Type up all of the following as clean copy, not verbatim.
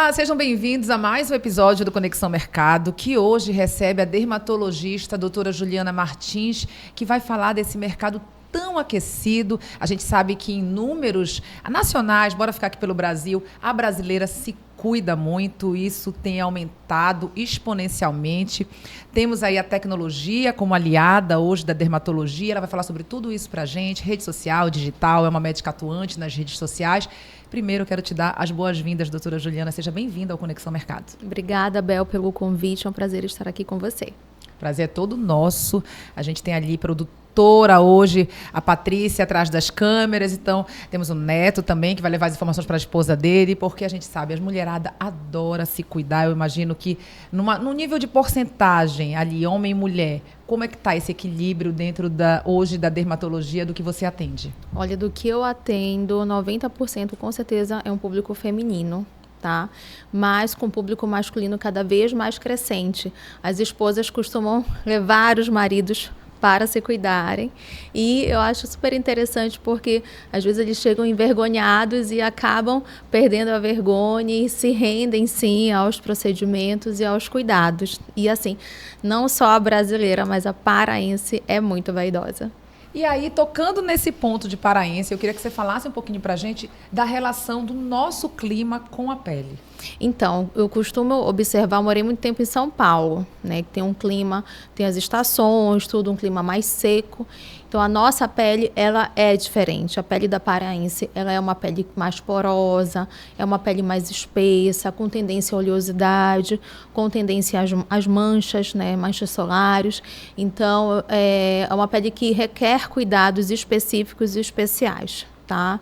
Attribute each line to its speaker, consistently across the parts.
Speaker 1: Olá, sejam bem-vindos a mais um episódio do Conexão Mercado, que hoje recebe a dermatologista a doutora Juliana Martins, que vai falar desse mercado tão aquecido. A gente sabe que em números nacionais, bora ficar aqui pelo Brasil, a brasileira se cuida muito, isso tem aumentado exponencialmente. Temos aí a tecnologia como aliada hoje da dermatologia, ela vai falar sobre tudo isso pra gente, rede social, digital, é uma médica atuante nas redes sociais. Primeiro, eu quero te dar as boas-vindas, doutora Juliana, seja bem-vinda ao Conexão Mercado.
Speaker 2: Obrigada, Bel, pelo convite, é um prazer estar aqui com você.
Speaker 1: Prazer é todo nosso. A gente tem ali produtora hoje, a Patrícia atrás das câmeras, então temos o Neto também, que vai levar as informações para a esposa dele, porque a gente sabe, as mulherada adora se cuidar. Eu imagino que no nível de porcentagem ali, homem e mulher, como é que está esse equilíbrio dentro hoje da dermatologia do que você atende?
Speaker 2: Olha, do que eu atendo, 90% com certeza é um público feminino. Tá? Mas com o público masculino cada vez mais crescente. As esposas costumam levar os maridos para se cuidarem e eu acho super interessante porque às vezes eles chegam envergonhados e acabam perdendo a vergonha e se rendem sim aos procedimentos e aos cuidados. E assim, não só a brasileira, mas a paraense é muito vaidosa.
Speaker 1: E aí, tocando nesse ponto de paraense, eu queria que você falasse um pouquinho pra gente da relação do nosso clima com a pele.
Speaker 2: Então, eu costumo observar, eu morei muito tempo em São Paulo, né? Que tem um clima, tem as estações, tudo, um clima mais seco. Então, a nossa pele, ela é diferente. A pele da paraense, ela é uma pele mais porosa, é uma pele mais espessa, com tendência à oleosidade, com tendência às manchas, né? Manchas solares. Então, é uma pele que requer cuidados específicos e especiais, tá?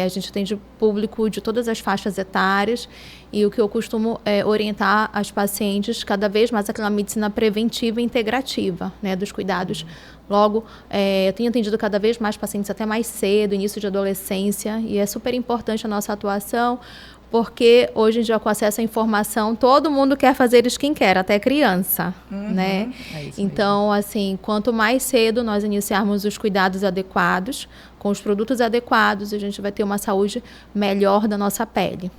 Speaker 2: A gente atende público de todas as faixas etárias e o que eu costumo orientar as pacientes cada vez mais aquela medicina preventiva e integrativa, né, dos cuidados. Logo, eu tenho atendido cada vez mais pacientes até mais cedo, início de adolescência, e é super importante a nossa atuação, porque hoje em dia, com acesso à informação, todo mundo quer fazer skincare, até criança, né?
Speaker 1: É isso
Speaker 2: então, assim, quanto mais cedo nós iniciarmos os cuidados adequados, com os produtos adequados, a gente vai ter uma saúde melhor da nossa pele.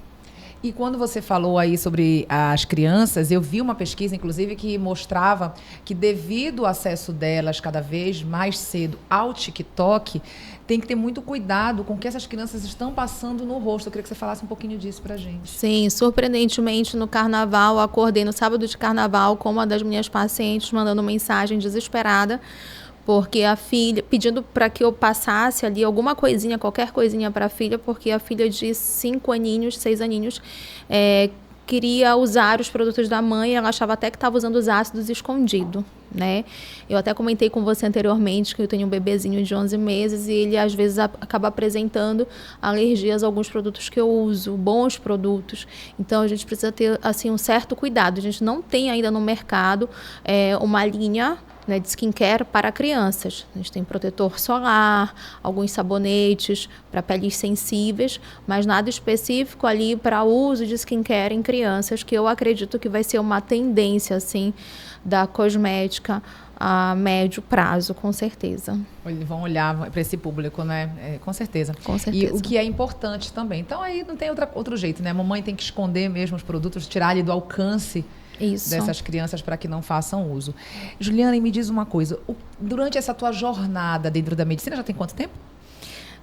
Speaker 1: E quando você falou aí sobre as crianças, eu vi uma pesquisa, inclusive, que mostrava que devido ao acesso delas cada vez mais cedo ao TikTok, tem que ter muito cuidado com o que essas crianças estão passando no rosto. Eu queria que você falasse um pouquinho disso pra gente.
Speaker 2: Sim, surpreendentemente no carnaval, eu acordei no sábado de carnaval com uma das minhas pacientes mandando mensagem desesperada, porque a filha, pedindo para que eu passasse ali alguma coisinha, qualquer coisinha para a filha, porque a filha de 5 aninhos, 6 aninhos, queria usar os produtos da mãe, ela achava até que estava usando os ácidos escondido, né? Eu até comentei com você anteriormente que eu tenho um bebezinho de 11 meses e ele às vezes acaba apresentando alergias a alguns produtos que eu uso, bons produtos. Então a gente precisa ter assim um certo cuidado. A gente não tem ainda no mercado uma linha, né, de skincare para crianças. A gente tem protetor solar, alguns sabonetes para peles sensíveis, mas nada específico ali para uso de skincare em crianças, que eu acredito que vai ser uma tendência assim da cosmética a médio prazo, com certeza.
Speaker 1: Eles vão olhar para esse público, né? Com certeza.
Speaker 2: Com certeza.
Speaker 1: E o que é importante também. Então, aí não tem outro jeito, né? A mamãe tem que esconder mesmo os produtos, tirar ali do alcance dessas crianças para que não façam uso. Juliana, e me diz uma coisa. Durante essa tua jornada dentro da medicina, já tem quanto tempo?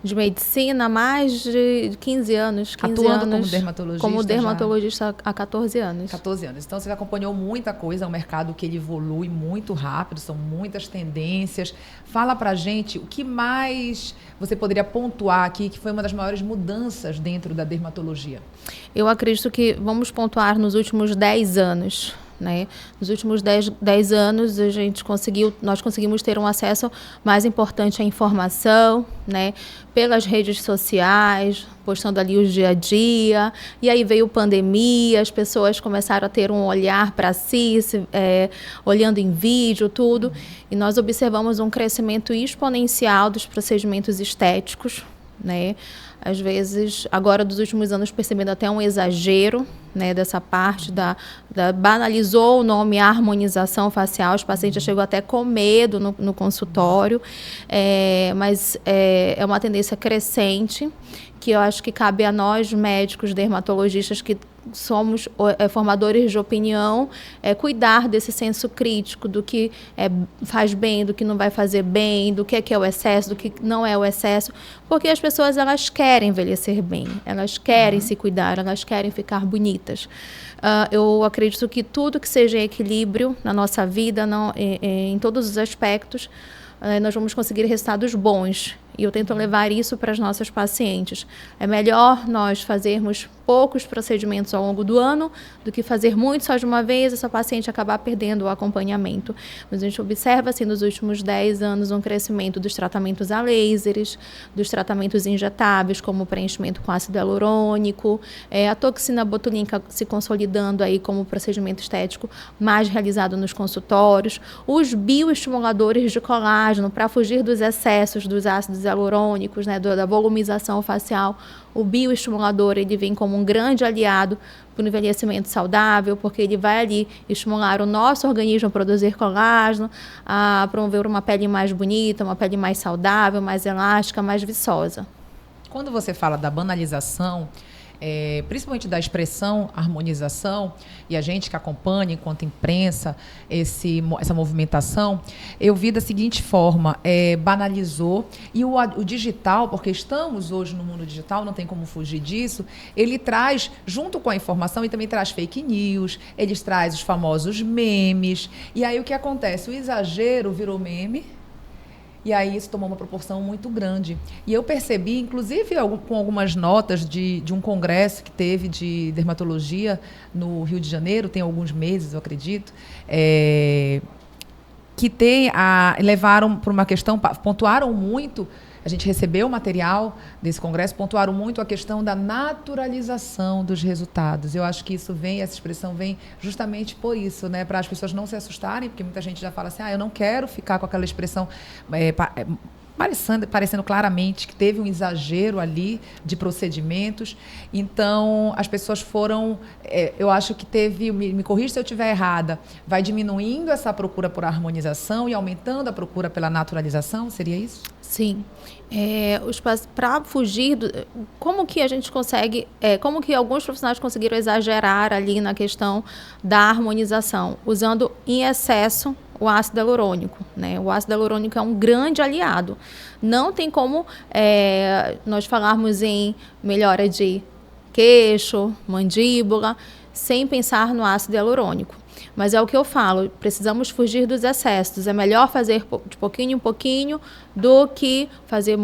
Speaker 2: De medicina, mais de 15 anos. 15
Speaker 1: Atuando
Speaker 2: anos,
Speaker 1: como dermatologista?
Speaker 2: Como dermatologista há 14 anos.
Speaker 1: 14 anos. Então, você acompanhou muita coisa, é um mercado que ele evolui muito rápido, são muitas tendências. Fala pra gente o que mais você poderia pontuar aqui, que foi uma das maiores mudanças dentro da dermatologia.
Speaker 2: Eu acredito que vamos pontuar nos últimos 10 anos. Né? Nos últimos 10 anos, nós conseguimos ter um acesso mais importante à informação, né? Pelas redes sociais, postando ali o dia a dia. E aí veio pandemia, as pessoas começaram a ter um olhar para si, olhando em vídeo, tudo. E nós observamos um crescimento exponencial dos procedimentos estéticos, né? Às vezes, agora dos últimos anos, percebendo até um exagero, né, dessa parte banalizou o nome harmonização facial, os pacientes já chegam até com medo no consultório, mas é uma tendência crescente que eu acho que cabe a nós, médicos, dermatologistas, que somos formadores de opinião, cuidar desse senso crítico do que faz bem, do que não vai fazer bem, do que é o excesso, do que não é o excesso, porque as pessoas elas querem envelhecer bem, elas querem se cuidar, elas querem ficar bonitas. Eu acredito que tudo que seja equilíbrio na nossa vida, em todos os aspectos, nós vamos conseguir resultados bons. E eu tento levar isso para as nossas pacientes. É melhor nós fazermos poucos procedimentos ao longo do ano do que fazer muito só de uma vez, essa paciente acabar perdendo o acompanhamento. Mas a gente observa, assim, nos últimos 10 anos, um crescimento dos tratamentos a lasers, dos tratamentos injetáveis, como o preenchimento com ácido hialurônico, a toxina botulínica se consolidando aí como procedimento estético mais realizado nos consultórios, os bioestimuladores de colágeno para fugir dos excessos dos ácidos hialurônicos, né, da volumização facial. O bioestimulador, ele vem como um grande aliado para o envelhecimento saudável, porque ele vai ali estimular o nosso organismo a produzir colágeno, a promover uma pele mais bonita, uma pele mais saudável, mais elástica, mais viçosa.
Speaker 1: Quando você fala da banalização, principalmente da expressão harmonização, e a gente que acompanha enquanto imprensa essa movimentação, eu vi da seguinte forma: banalizou, e o digital, porque estamos hoje no mundo digital, não tem como fugir disso, ele traz, junto com a informação, e também traz fake news, ele traz os famosos memes, e aí o que acontece? O exagero virou meme. E aí isso tomou uma proporção muito grande. E eu percebi, inclusive com algumas notas de um congresso que teve de dermatologia no Rio de Janeiro, tem alguns meses, eu acredito, que levaram para uma questão, pontuaram muito, a gente recebeu o material desse congresso, pontuaram muito a questão da naturalização dos resultados. Eu acho que essa expressão vem justamente por isso, né? Para as pessoas não se assustarem, porque muita gente já fala assim, eu não quero ficar com aquela expressão parecendo claramente que teve um exagero ali de procedimentos. Então, as pessoas foram... eu acho que me corrija se eu estiver errada, vai diminuindo essa procura por harmonização e aumentando a procura pela naturalização, seria isso?
Speaker 2: Sim. Para fugir como que a gente consegue, como que alguns profissionais conseguiram exagerar ali na questão da harmonização, usando em excesso o ácido hialurônico, né? O ácido hialurônico é um grande aliado. Não tem como nós falarmos em melhora de queixo, mandíbula, sem pensar no ácido hialurônico. Mas é o que eu falo, precisamos fugir dos excessos. É melhor fazer de pouquinho em pouquinho do que fazer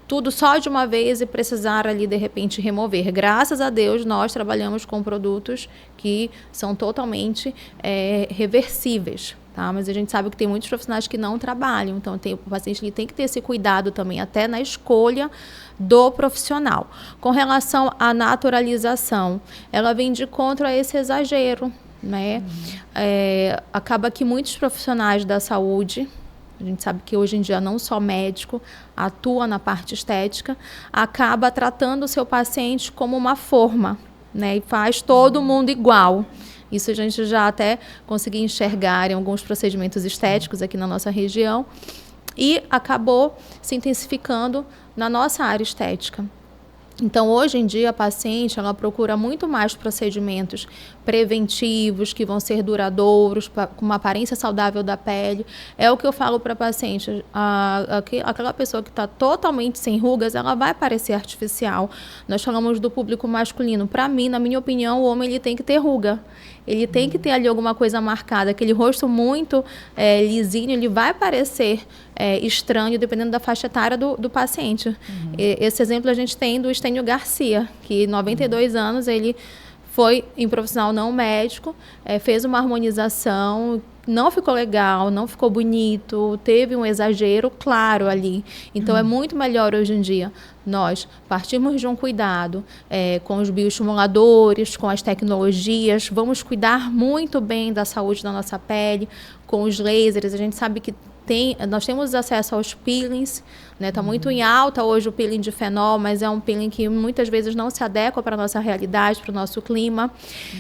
Speaker 2: tudo só de uma vez e precisar ali, de repente, remover. Graças a Deus, nós trabalhamos com produtos que são totalmente reversíveis. Tá? Mas a gente sabe que tem muitos profissionais que não trabalham. Então, o paciente tem que ter esse cuidado também, até na escolha do profissional. Com relação à naturalização, ela vem de contra a esse exagero. Né? Acaba que muitos profissionais da saúde, a gente sabe que hoje em dia não só médico atua na parte estética, acaba tratando o seu paciente como uma forma, né? E faz todo mundo igual. Isso a gente já até conseguiu enxergar em alguns procedimentos estéticos aqui na nossa região e acabou se intensificando na nossa área estética. Então, hoje em dia, a paciente ela procura muito mais procedimentos preventivos, que vão ser duradouros, com uma aparência saudável da pele. É o que eu falo para a paciente. Aquela pessoa que está totalmente sem rugas, ela vai parecer artificial. Nós falamos do público masculino. Para mim, na minha opinião, o homem ele tem que ter ruga. Ele tem que ter ali alguma coisa marcada. Aquele rosto muito lisinho, ele vai parecer estranho, dependendo da faixa etária do paciente. Esse exemplo a gente tem do Estênio Garcia, que 92 anos, ele foi em profissional não médico, fez uma harmonização, não ficou legal, não ficou bonito, teve um exagero claro ali. Então, é muito melhor hoje em dia nós partirmos de um cuidado com os bioestimuladores, com as tecnologias, vamos cuidar muito bem da saúde da nossa pele, com os lasers. A gente sabe que nós temos acesso aos peelings, né? Está muito em alta hoje o peeling de fenol, mas é um peeling que muitas vezes não se adequa para a nossa realidade, para o nosso clima.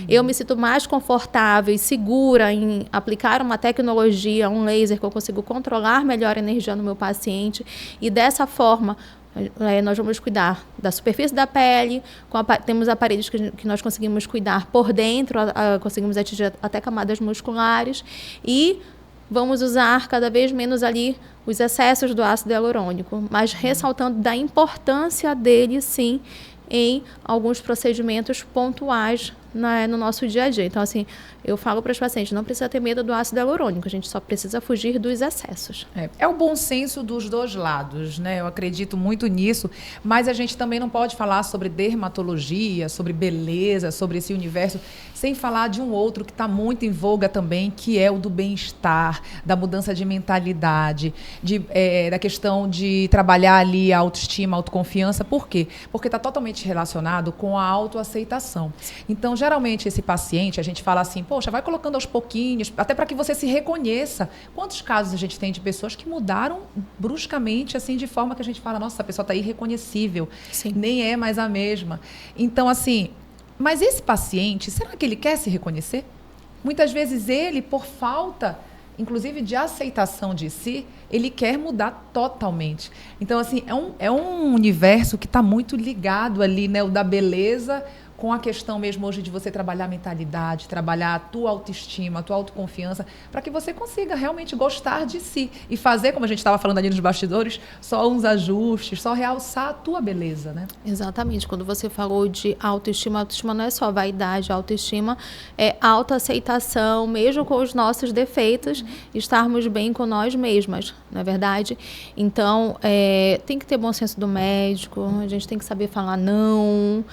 Speaker 2: Eu me sinto mais confortável e segura em aplicar uma tecnologia, um laser, que eu consigo controlar melhor a energia no meu paciente e dessa forma Nós vamos cuidar da superfície da pele, temos aparelhos que nós conseguimos cuidar por dentro, conseguimos atingir até camadas musculares, e vamos usar cada vez menos ali os excessos do ácido hialurônico, mas ressaltando da importância dele, sim, em alguns procedimentos pontuais no nosso dia a dia. Então, assim, eu falo para os pacientes, não precisa ter medo do ácido hialurônico, a gente só precisa fugir dos excessos.
Speaker 1: É o bom senso dos dois lados, né? Eu acredito muito nisso, mas a gente também não pode falar sobre dermatologia, sobre beleza, sobre esse universo, sem falar de um outro que está muito em voga também, que é o do bem-estar, da mudança de mentalidade, da questão de trabalhar ali a autoestima, a autoconfiança. Por quê? Porque está totalmente relacionado com a autoaceitação. Então, geralmente, esse paciente, a gente fala assim, poxa, vai colocando aos pouquinhos, até para que você se reconheça. Quantos casos a gente tem de pessoas que mudaram bruscamente, assim, de forma que a gente fala, nossa, essa pessoa está irreconhecível,
Speaker 2: Sim.
Speaker 1: Nem é mais a mesma. Então, assim, mas esse paciente, será que ele quer se reconhecer? Muitas vezes ele, por falta, inclusive de aceitação de si, ele quer mudar totalmente. Então, assim, é um universo que está muito ligado ali, né, o da beleza, com a questão mesmo hoje de você trabalhar a mentalidade, trabalhar a tua autoestima, a tua autoconfiança, para que você consiga realmente gostar de si e fazer, como a gente estava falando ali nos bastidores, só uns ajustes, só realçar a tua beleza, né?
Speaker 2: Exatamente. Quando você falou de autoestima não é só vaidade, autoestima é autoaceitação, mesmo com os nossos defeitos, estarmos bem com nós mesmas, não é verdade? Então, tem que ter bom senso do médico, a gente tem que saber falar não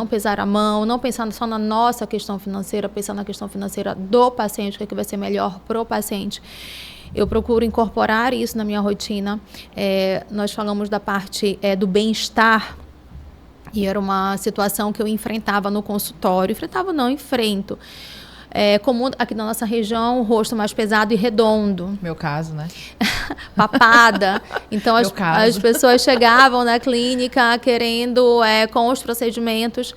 Speaker 2: pesar a mão, não pensar só na nossa questão financeira, pensar na questão financeira do paciente, o que vai ser melhor para o paciente. Eu procuro incorporar isso na minha rotina. Nós falamos da parte do bem-estar, e era uma situação que eu enfrentava no consultório. Enfrento. É comum aqui na nossa região o rosto mais pesado e redondo.
Speaker 1: Meu caso, né?
Speaker 2: Papada. Então, as pessoas chegavam na clínica querendo, com os procedimentos,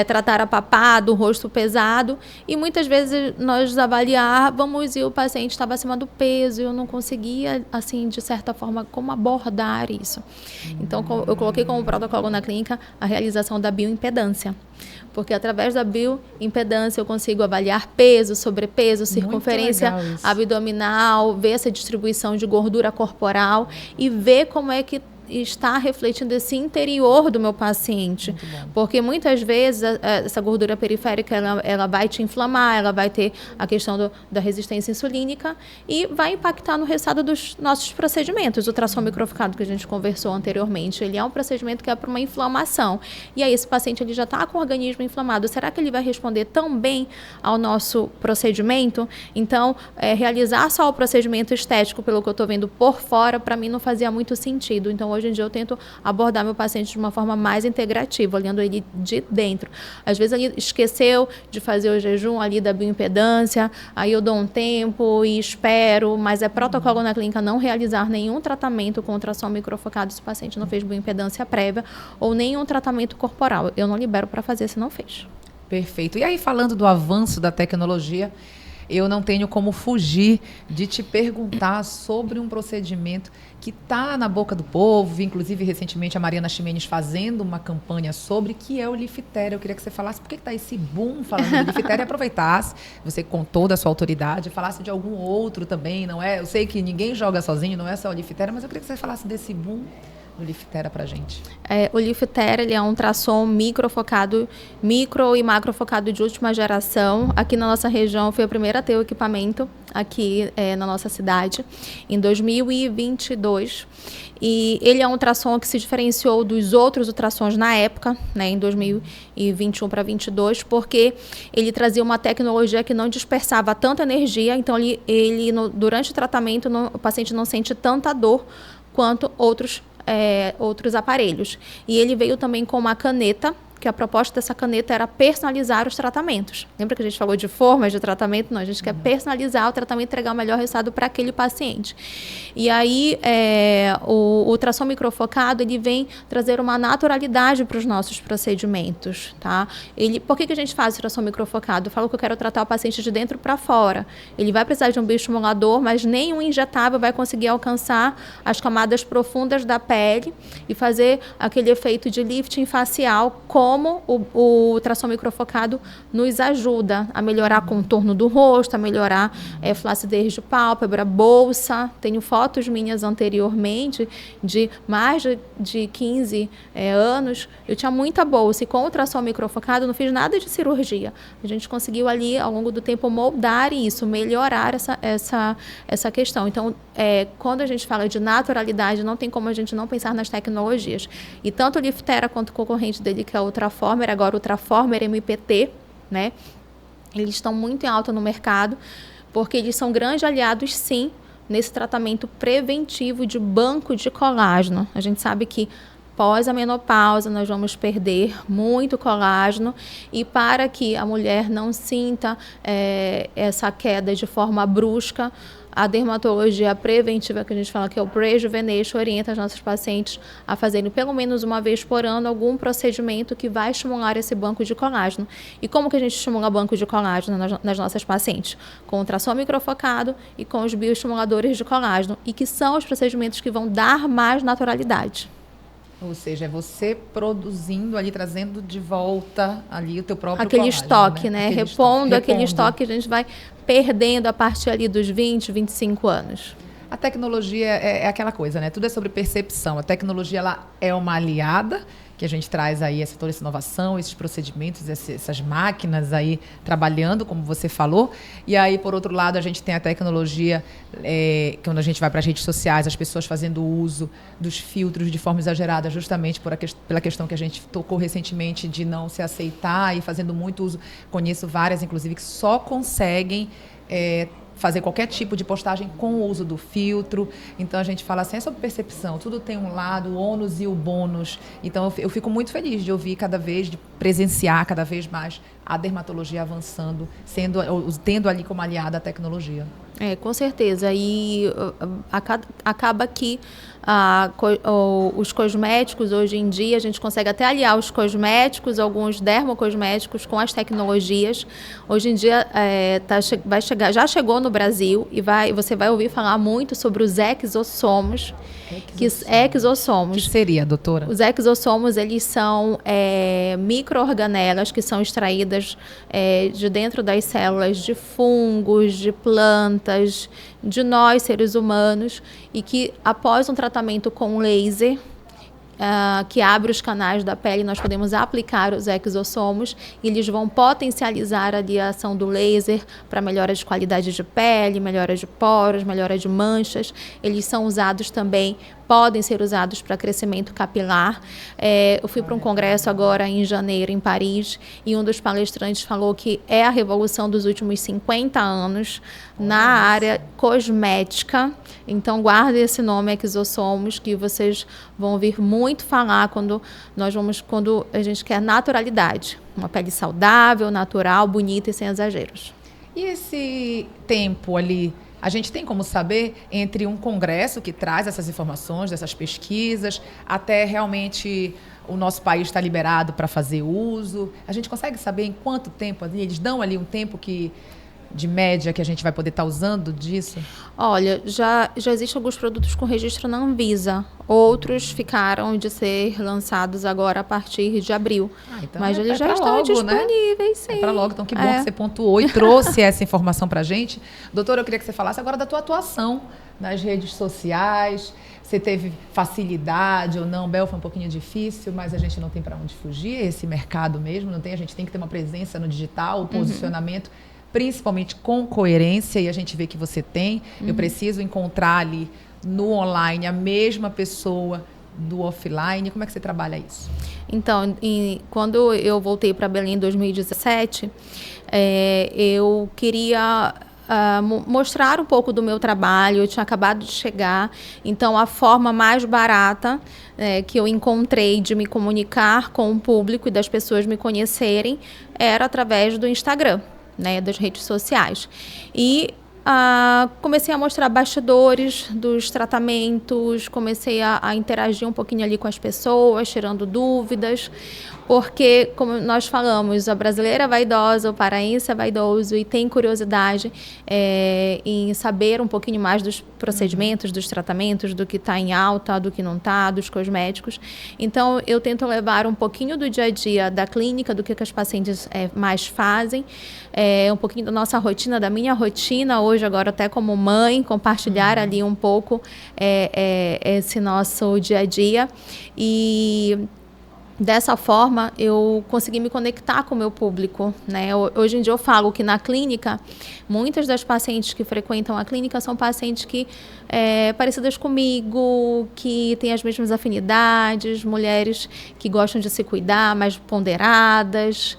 Speaker 2: tratar a papada, o rosto pesado. E muitas vezes nós avaliávamos e o paciente estava acima do peso. E eu não conseguia, assim, de certa forma, como abordar isso. Então, eu coloquei como protocolo na clínica a realização da bioimpedância. Porque através da bioimpedância eu consigo avaliar peso, sobrepeso, circunferência abdominal, ver essa distribuição de gordura corporal e ver como é que está refletindo esse interior do meu paciente. Porque muitas vezes essa gordura periférica ela vai te inflamar, ela vai ter a questão da resistência insulínica e vai impactar no resultado dos nossos procedimentos. O ultrassom microfocado que a gente conversou anteriormente, ele é um procedimento que é para uma inflamação. E aí esse paciente ele já está com o organismo inflamado. Será que ele vai responder tão bem ao nosso procedimento? Então, realizar só o procedimento estético, pelo que eu estou vendo por fora, para mim não fazia muito sentido. Então, hoje em dia eu tento abordar meu paciente de uma forma mais integrativa, olhando ele de dentro. Às vezes ele esqueceu de fazer o jejum ali da bioimpedância, aí eu dou um tempo e espero, mas é protocolo na clínica não realizar nenhum tratamento com ultrassom microfocado se o paciente não fez bioimpedância prévia ou nenhum tratamento corporal. Eu não libero para fazer se não fez.
Speaker 1: Perfeito. E aí, falando do avanço da tecnologia, eu não tenho como fugir de te perguntar sobre um procedimento que está na boca do povo, inclusive recentemente a Mariana Ximenes fazendo uma campanha sobre, que é o Lifter. Eu queria que você falasse por que está esse boom falando do Lifter e aproveitasse, você com toda a sua autoridade, falasse de algum outro também, não é? Eu sei que ninguém joga sozinho, não é só o Lifter, mas eu queria que você falasse desse boom do Lifter pra gente.
Speaker 2: O Lifter, ele é um ultrassom microfocado, micro e macrofocado de última geração. Aqui na nossa região, foi a primeira a ter o equipamento aqui na nossa cidade, em 2022. E ele é um ultrassom que se diferenciou dos outros ultrassons na época, né, em 2021 para 2022, porque ele trazia uma tecnologia que não dispersava tanta energia. Então, durante o tratamento, o paciente não sente tanta dor quanto outros aparelhos. E ele veio também com uma caneta que a proposta dessa caneta era personalizar os tratamentos. Lembra que a gente falou de formas de tratamento? Não, a gente quer personalizar o tratamento e entregar o melhor resultado para aquele paciente. E aí, o ultrassom microfocado, ele vem trazer uma naturalidade para os nossos procedimentos, tá? Por que a gente faz ultrassom microfocado? Eu falo que eu quero tratar o paciente de dentro para fora. Ele vai precisar de um bioestimulador, mas nenhum injetável vai conseguir alcançar as camadas profundas da pele e fazer aquele efeito de lifting facial, como o ultrassom microfocado nos ajuda a melhorar o contorno do rosto, a melhorar flacidez de pálpebra, bolsa. Tenho fotos minhas anteriormente de mais de 15 anos. Eu tinha muita bolsa e com o ultrassom microfocado não fiz nada de cirurgia. A gente conseguiu ali, ao longo do tempo, moldar isso, melhorar essa questão. Então, quando a gente fala de naturalidade, não tem como a gente não pensar nas tecnologias. E tanto o Liftera quanto o concorrente dele, que é o Ultraformer, agora o Ultraformer MPT, né? Eles estão muito em alta no mercado, porque eles são grandes aliados, sim, nesse tratamento preventivo de banco de colágeno. A gente sabe que após a menopausa, nós vamos perder muito colágeno, e para que a mulher não sinta essa queda de forma brusca, a dermatologia preventiva, que a gente fala que é o Prejuvenation, orienta as nossas pacientes a fazerem pelo menos uma vez por ano algum procedimento que vai estimular esse banco de colágeno. E como que a gente estimula o banco de colágeno nas nossas pacientes? Com ultrassom microfocado e com os bioestimuladores de colágeno, e que são os procedimentos que vão dar mais naturalidade.
Speaker 1: Ou seja, é você produzindo ali, trazendo de volta ali o teu próprio
Speaker 2: aquele
Speaker 1: colágeno,
Speaker 2: estoque, né? Repondo aquele estoque que a gente vai perdendo a partir ali dos 20, 25 anos.
Speaker 1: A tecnologia é aquela coisa, né? Tudo é sobre percepção. A tecnologia, ela é uma aliada, que a gente traz aí toda essa inovação, esses procedimentos, essas máquinas aí trabalhando, como você falou. E aí, por outro lado, a gente tem a tecnologia, quando a gente vai para as redes sociais, as pessoas fazendo uso dos filtros de forma exagerada, justamente pela questão que a gente tocou recentemente de não se aceitar e fazendo muito uso. Conheço várias, inclusive, que só conseguem fazer qualquer tipo de postagem com o uso do filtro. Então, a gente fala assim, é sobre percepção, tudo tem um lado, o ônus e o bônus. Então, eu fico muito feliz de ouvir de presenciar cada vez mais a dermatologia avançando, tendo ali como aliada a tecnologia.
Speaker 2: Com certeza. E acaba que os cosméticos, hoje em dia, a gente consegue até aliar os cosméticos, alguns dermocosméticos, com as tecnologias. Hoje em dia, já chegou no Brasil, e você vai ouvir falar muito sobre os exossomos. Exossomos.
Speaker 1: Que seria, doutora?
Speaker 2: Os exossomos, eles são micro-organelas que são extraídas de dentro das células de fungos, de plantas, de nós, seres humanos, e que após um tratamento com laser, que abre os canais da pele, nós podemos aplicar os exossomos, e eles vão potencializar ali a ação do laser para melhora de qualidade de pele, melhora de poros, melhora de manchas. Eles são usados também, podem ser usados para crescimento capilar. Eu fui para um congresso agora em janeiro, em Paris, e um dos palestrantes falou que é a revolução dos últimos 50 anos na área cosmética. Então, guarde esse nome, exossomos, que vocês vão ouvir muito falar quando a gente quer naturalidade. Uma pele saudável, natural, bonita e sem exageros.
Speaker 1: E esse tempo ali, a gente tem como saber, entre um congresso que traz essas informações, dessas pesquisas, até realmente o nosso país está liberado para fazer uso? A gente consegue saber em quanto tempo ali? Eles dão ali um tempo de média que a gente vai poder estar usando disso?
Speaker 2: Olha, já existem alguns produtos com registro na Anvisa. Outros ficaram de ser lançados agora a partir de abril.
Speaker 1: Então
Speaker 2: mas eles já estão disponíveis, né? Sim.
Speaker 1: É para logo. Então, que bom que você pontuou e trouxe essa informação para a gente. Doutora, eu queria que você falasse agora da tua atuação nas redes sociais. Você teve facilidade ou não? Bel, foi um pouquinho difícil, mas a gente não tem para onde fugir. Esse mercado mesmo, não tem. A gente tem que ter uma presença no digital, o posicionamento, principalmente com coerência, e a gente vê que você tem. Eu preciso encontrar ali no online a mesma pessoa do offline. Como é que você trabalha isso?
Speaker 2: Então, quando eu voltei para Belém em 2017, eu queria mostrar um pouco do meu trabalho. Eu tinha acabado de chegar, então a forma mais barata que eu encontrei de me comunicar com o público e das pessoas me conhecerem era através do Instagram, né, das redes sociais. E comecei a mostrar bastidores dos tratamentos, comecei a interagir um pouquinho ali com as pessoas, tirando dúvidas, porque, como nós falamos, a brasileira é vaidosa, o paraense é vaidoso e tem curiosidade em saber um pouquinho mais dos procedimentos, dos tratamentos, do que está em alta, do que não está, dos cosméticos. Então, eu tento levar um pouquinho do dia a dia da clínica, do que as pacientes mais fazem, um pouquinho da nossa rotina, da minha rotina, hoje, agora até como mãe, compartilhar ali um pouco esse nosso dia a dia. E dessa forma, eu consegui me conectar com o meu público, né? Hoje em dia eu falo que na clínica, muitas das pacientes que frequentam a clínica são pacientes que parecidas comigo, que têm as mesmas afinidades, mulheres que gostam de se cuidar, mais ponderadas,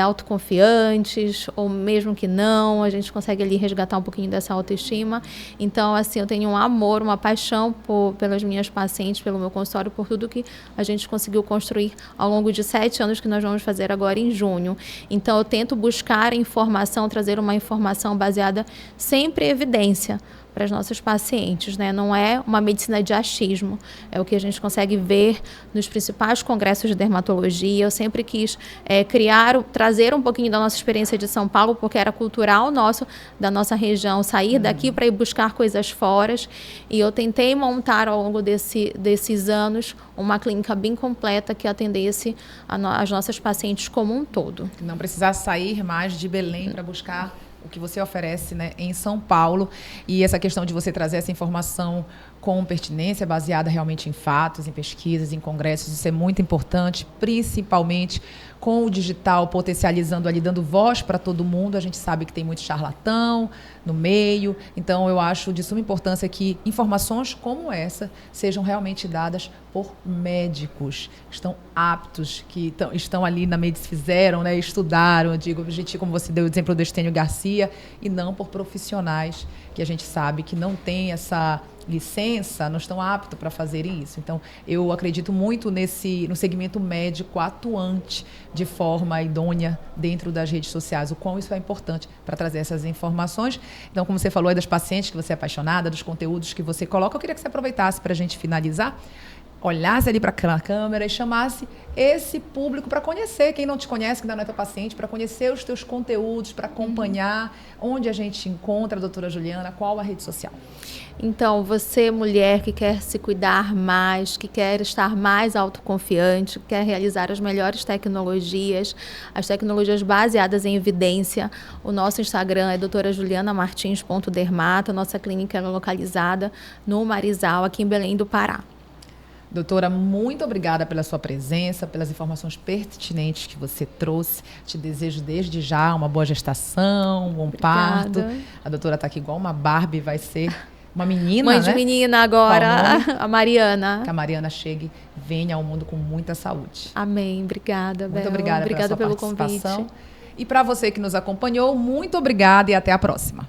Speaker 2: autoconfiantes, ou mesmo que não, a gente consegue ali resgatar um pouquinho dessa autoestima. Então, assim, eu tenho um amor, uma paixão pelas minhas pacientes, pelo meu consultório, por tudo que a gente conseguiu construir ao longo de 7 anos que nós vamos fazer agora em junho. Então, eu tento buscar informação, trazer uma informação baseada sempre em evidência para as nossas pacientes, né? Não é uma medicina de achismo, é o que a gente consegue ver nos principais congressos de dermatologia. Eu sempre quis trazer um pouquinho da nossa experiência de São Paulo, porque era cultural da nossa região, sair daqui para ir buscar coisas fora, e eu tentei montar ao longo desses anos uma clínica bem completa que atendesse as nossas pacientes como um todo.
Speaker 1: Não precisar sair mais de Belém para buscar o que você oferece, né, em São Paulo. E essa questão de você trazer essa informação com pertinência, baseada realmente em fatos, em pesquisas, em congressos, isso é muito importante, principalmente com o digital potencializando ali, dando voz para todo mundo. A gente sabe que tem muito charlatão no meio, então eu acho de suma importância que informações como essa sejam realmente dadas por médicos que estão aptos, que estão ali na medicina, fizeram, né, estudaram, eu digo, gente, como você deu o exemplo do Estênio Garcia, e não por profissionais que a gente sabe que não tem essa licença, não estão aptos para fazerem isso. Então, eu acredito muito no segmento médico atuante de forma idônea dentro das redes sociais, o quão isso é importante para trazer essas informações. Então, como você falou aí das pacientes que você é apaixonada, dos conteúdos que você coloca, eu queria que você aproveitasse para a gente finalizar, olhasse ali para a câmera e chamasse esse público para conhecer, quem não te conhece, que ainda não é teu paciente, para conhecer os teus conteúdos, para acompanhar onde a gente encontra a doutora Juliana, qual a rede social.
Speaker 2: Então, você, mulher que quer se cuidar mais, que quer estar mais autoconfiante, que quer realizar as melhores tecnologias, as tecnologias baseadas em evidência, o nosso Instagram é doutorajulianamartins.dermata, nossa clínica é localizada no Marizal, aqui em Belém do Pará.
Speaker 1: Doutora, muito obrigada pela sua presença, pelas informações pertinentes que você trouxe. Te desejo desde já uma boa gestação, um bom parto. A doutora está aqui igual uma Barbie, vai ser uma menina,
Speaker 2: mãe de menina agora, a Mariana.
Speaker 1: Que a Mariana chegue, venha ao mundo com muita saúde.
Speaker 2: Amém. Obrigada, Bel.
Speaker 1: Muito obrigada pela sua
Speaker 2: pelo
Speaker 1: participação.
Speaker 2: Convite.
Speaker 1: E para você que nos acompanhou, muito obrigada e até a próxima.